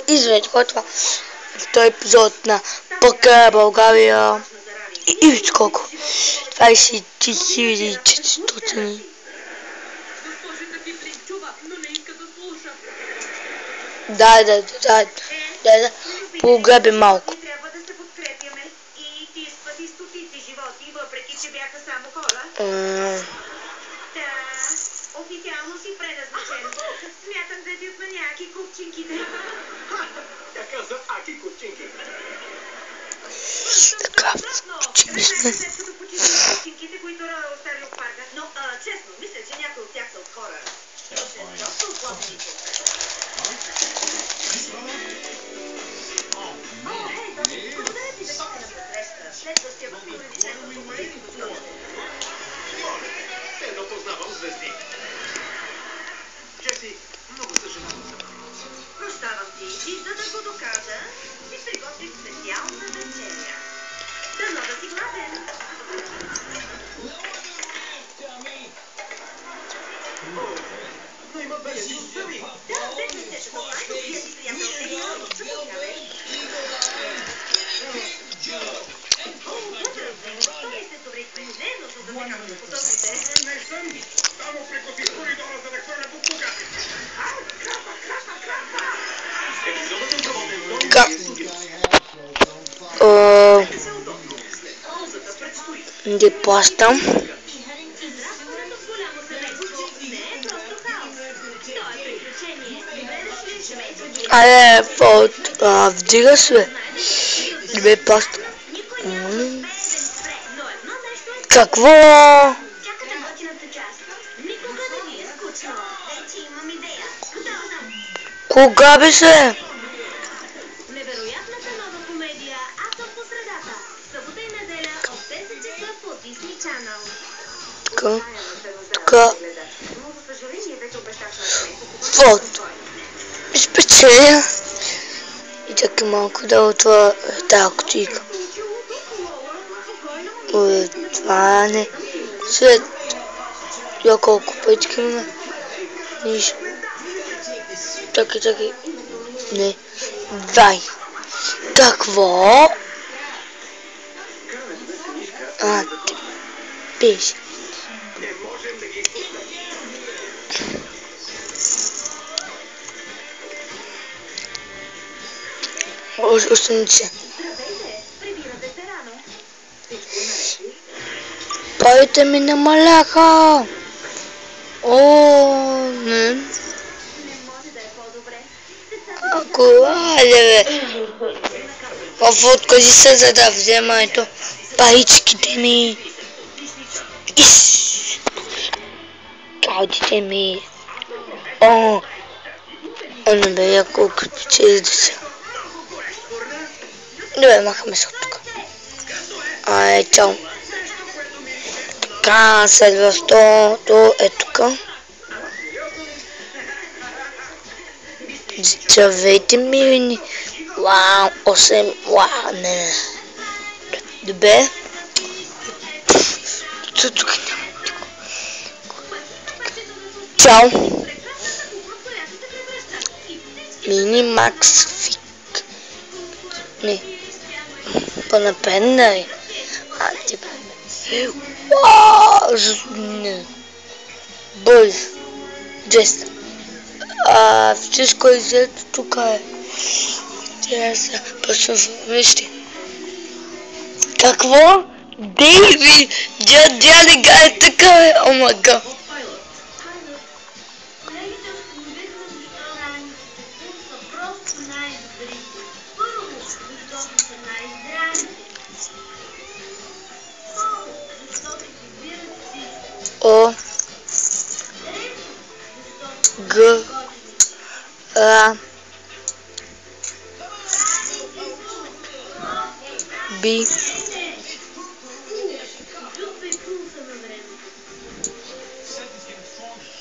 извинете, кой е това? Втори епизод на ПК България и виж колко 23 400. Да, погреби малко. Официално си предназначен. Смятам да ти отменя Аки купчинките. Така за Аки купчинки. Така, купчинки сме. Като почитам купчинките, които Роя остави от парка. Но, честно, мисля, че някои от тях са от хора. Доста оплатените. Благодаря ти за купената среща. Следващия път уреди следващото полезно почуване. Едно познавам звезди. Джеси, много съжалявам за въпроса. Прощавам ти и за да го докажа, си приготвих специална вечеря. Дано да си гладен. Но има белези от зъби. Да, вече се, че това най-добрият ти приятел е много чупотяве. Той се добрихме. Не е нужно да се казват подобните. Не съм. Само прекоси коридора, за да хвърля буклука. Не плащам. Вдига се. Не плащам. Какво? Кога беше? Невероятната нова комедия Атом по средата. Събота и неделя от 10 часа по Disney Channel. Така. Вот. Спечеля. И така малко да отва тази кутийка. Това не. След. Я колко пътки има. Нищо. Чакай. Не. Дай. Какво? Ти пиш. Останете. Парите ми намаляха. Не. Айде бе. Откажи се, за да взема ето паричките ми. Каудите ми. Не бе, яко печели да се. Добре, махаме се от тук. Чао. Така, следващото е тук. Здравейте, милини. Вау, 8. Вау, не. Добре. Тук няма. Чао. Мини Макс Фик. Не. По-напредна е. Типа. Вау, не. Бърз. Джест. Всичко е взето тук е. Тя се почва вижте. Какво? Дейвид! Дядя е така е. О май гад. О Г А Би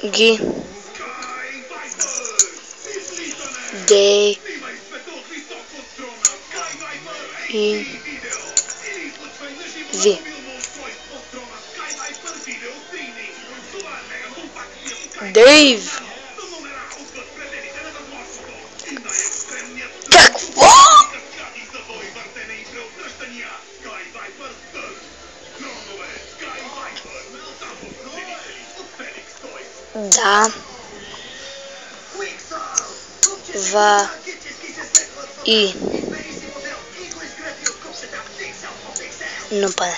Ги Д И Ви. Дейв! Какво? Да. И. Напада.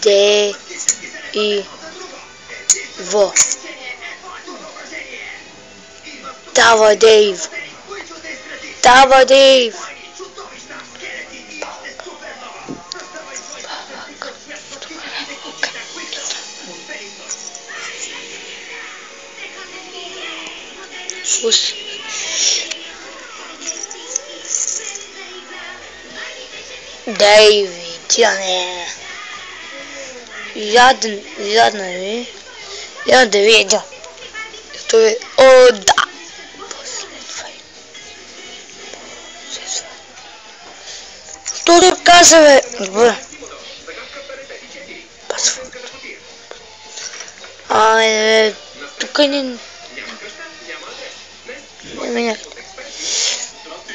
Де. И. Во. Давай, Дейв. Давай, Дейв. Слушай. Дейви, тя не. Ядна ви. Я да видя. То е. О, да. Второ каза, бе. Добре. Айде, тук не...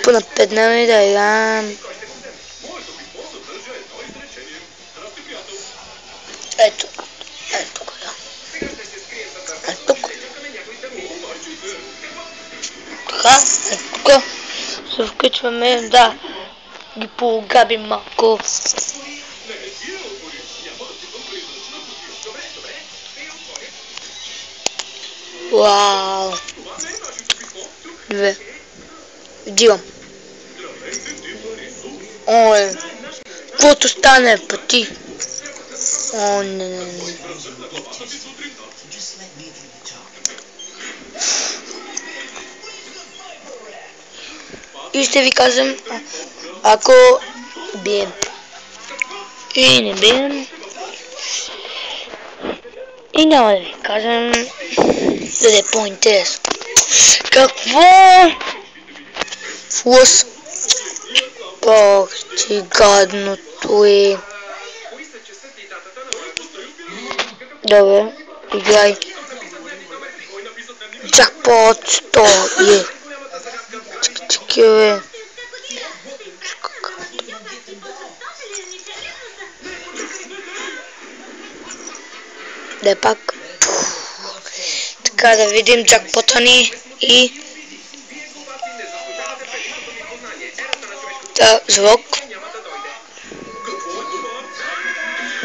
Понапеднаме да играем. Ето. Ето тук. Ето тук. Така, ето тук. Се включваме, да. Ги погабим малко. Вау. Две. Вдигам. Ой. Каквото стане пъти. О, не. И ще ви кажем, ако бием. И не бием. И няма да ви кажем, да е по-интересно. Какво? Флос. Ох, ти гадното е. Добре, играй. Джакпот 100 е. Чики, бе. Да пак. Така да видим джакпота ни и... Да, звук.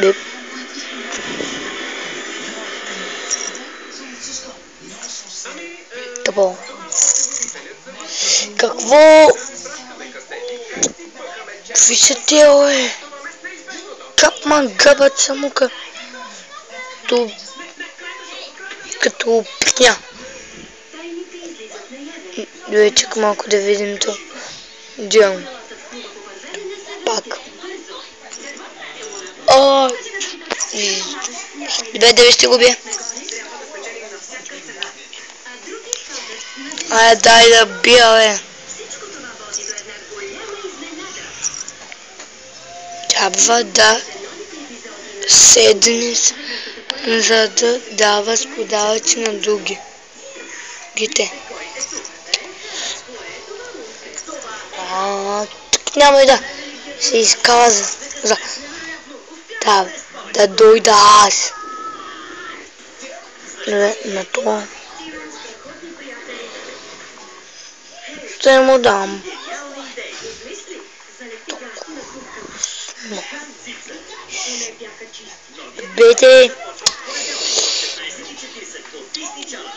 Бип. Тъпо. Какво? Какви са те, бе? Капман гъбът само като пня. Дойде, чакай малко да видим то. Дям. Пак. О! Добре, да ви ще го бия. Айде, дай да бия, бе. Трябва да седнеш, за да даваш подаръци на други. Гите. Тук няма и да се изказва. Да дойда аз. На това. Ще му дам. Бете.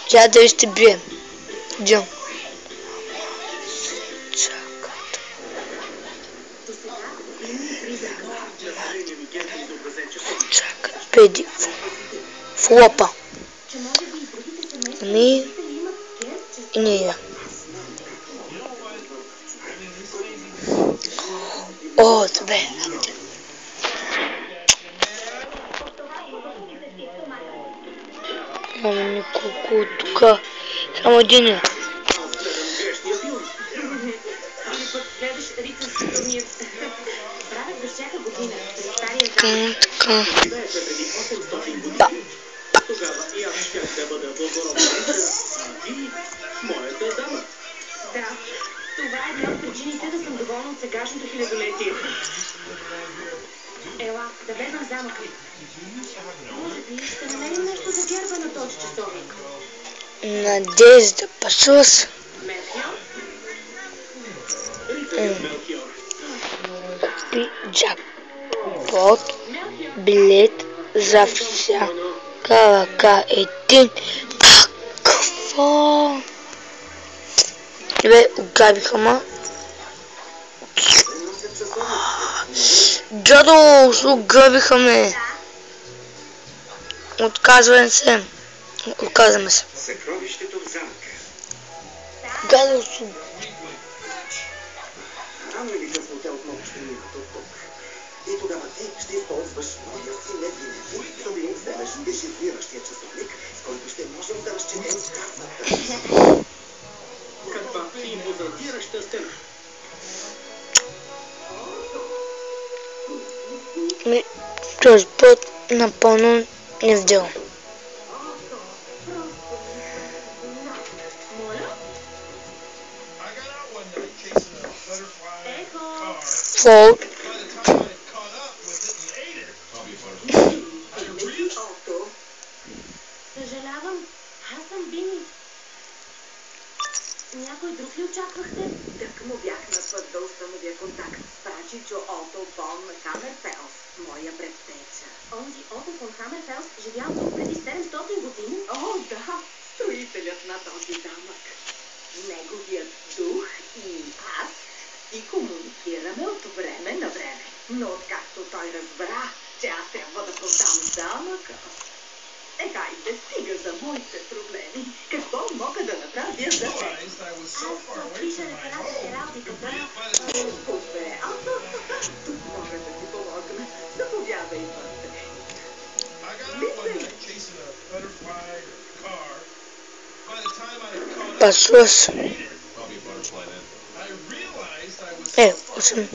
Тя да ще бие. Джон. Чакай. Педи. Флопа. И не. О, добре. Имаме няколко тук. Само един е. Така. Да. жени се да съм доволна от сегашното хилядолетие. Ела, да влезем в замъка. Може би ще намерим нещо за герба на този часовник. Надежда Пасос. Мелхиор? Джакпот. Билет за всяка ръка. Един. Какво? Бе, ограбиха ма. Дядо, ограбиха ме. Отказваме се. Отказваме се. Съкровището в замъка. Дядо, Рано или късно те отново ще минат от тук. И тогава ти ще използваш моя си невинен, за да им вземеш дешифриращия часовник, с който ще можем да разчетем картата. Каква импозантираща стена. този път напълно не вдел. Фолд. Съжалявам, аз съм Бини. Някой друг ли очаквахте? Так му бях на път да установя контакт с прачичо Ото фон Хамерфелс, моя предтеча. Онзи Ото фон Хамерфелс живял тук преди 700 години? О, да, строителят на този замък. Неговият дух и аз и комуникираме от време на време. Но откакто той разбра, че аз трябва да продам замъка, хайде, стига за моите проблеми. Какво мога да направя за теб? Аз пиша реферат работата. Добре, тук мога да ти помогна. Заповядай вътре. Пасос. Усъм.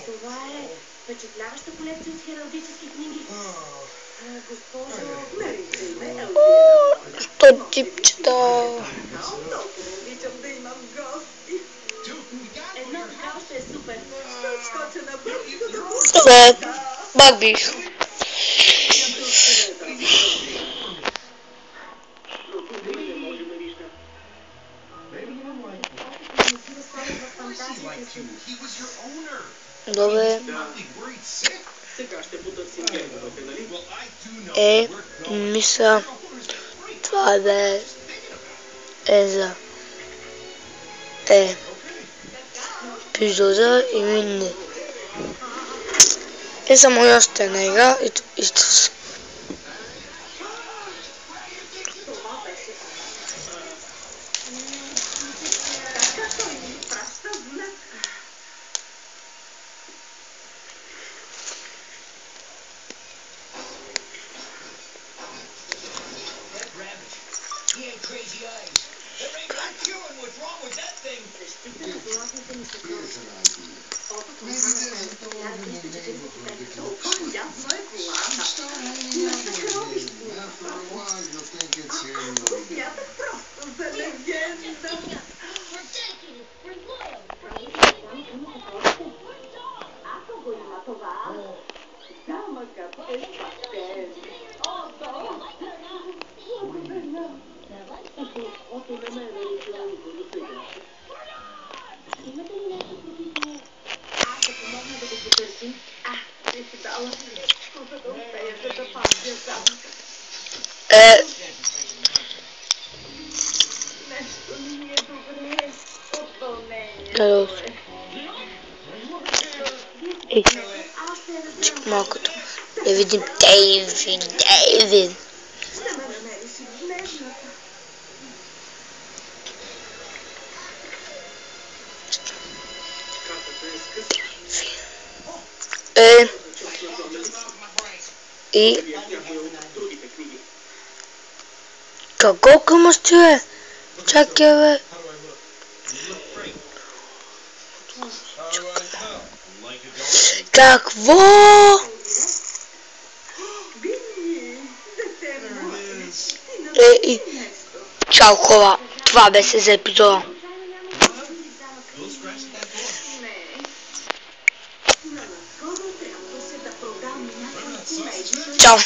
Това е впечатляваща колекция от хералдически книги. Госпожо... Наричай ме Елвира. Сто типчета. Много обичам да имам гости. Едно такава ще е супер. Ще скоча набързо да пусна. Добре, бабиш. Добре. Сега ще потърсим гербовете, нали? Мисля, това да е за епизода и мине. Само още една игра и ще Той ми праща знак. Защита на златните ни съкровища. Ото фон Хамерфелс, 1345. Толкова ясно е колана. На съкровище. Аз смятах просто за легенда. Ако го има това, замъкът е спасен. Ото не ме е наричал до сега. Имате ли нещо против аз да помогна да го потърсим? Ти си дала, за да успеете да пазя замъка. Нещо не ми е добре. От вълнението е. чик малкото. Да видим Дейвид. Ще ме намериш и в днешната. И какво къмаш ти е? Чакай бе. Какво? Бини, дете мое, ти намери нещо. Чао хора, това беше за епизода. Не. Но наскоро трябваше да продам някои семейни. Чао.